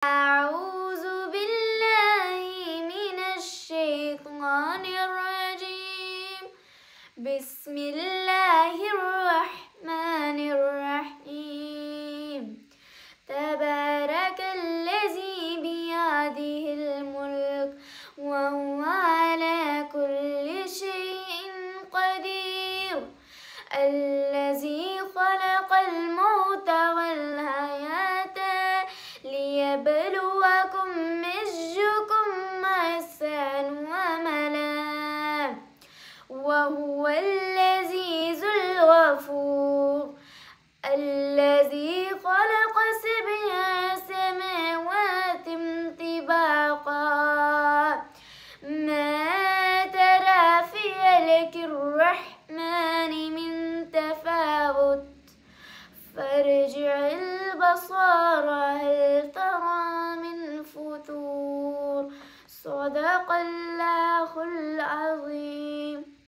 أعوذ بالله من الشيطان الرجيم. بسم الله الرحمن الرحيم. تبارك الذي بيده الملك وهو على كل شيء قدير. الذي خلق الموت والحياة ليبلوكم أيكم أحسن عملا وهو العزيز الغفور. الذي خلق 7 سماوات طباقا ما ترى في خلق الرحمن من تفاوت فارجع البصر هل ترى من فتور. صدق الله العظيم.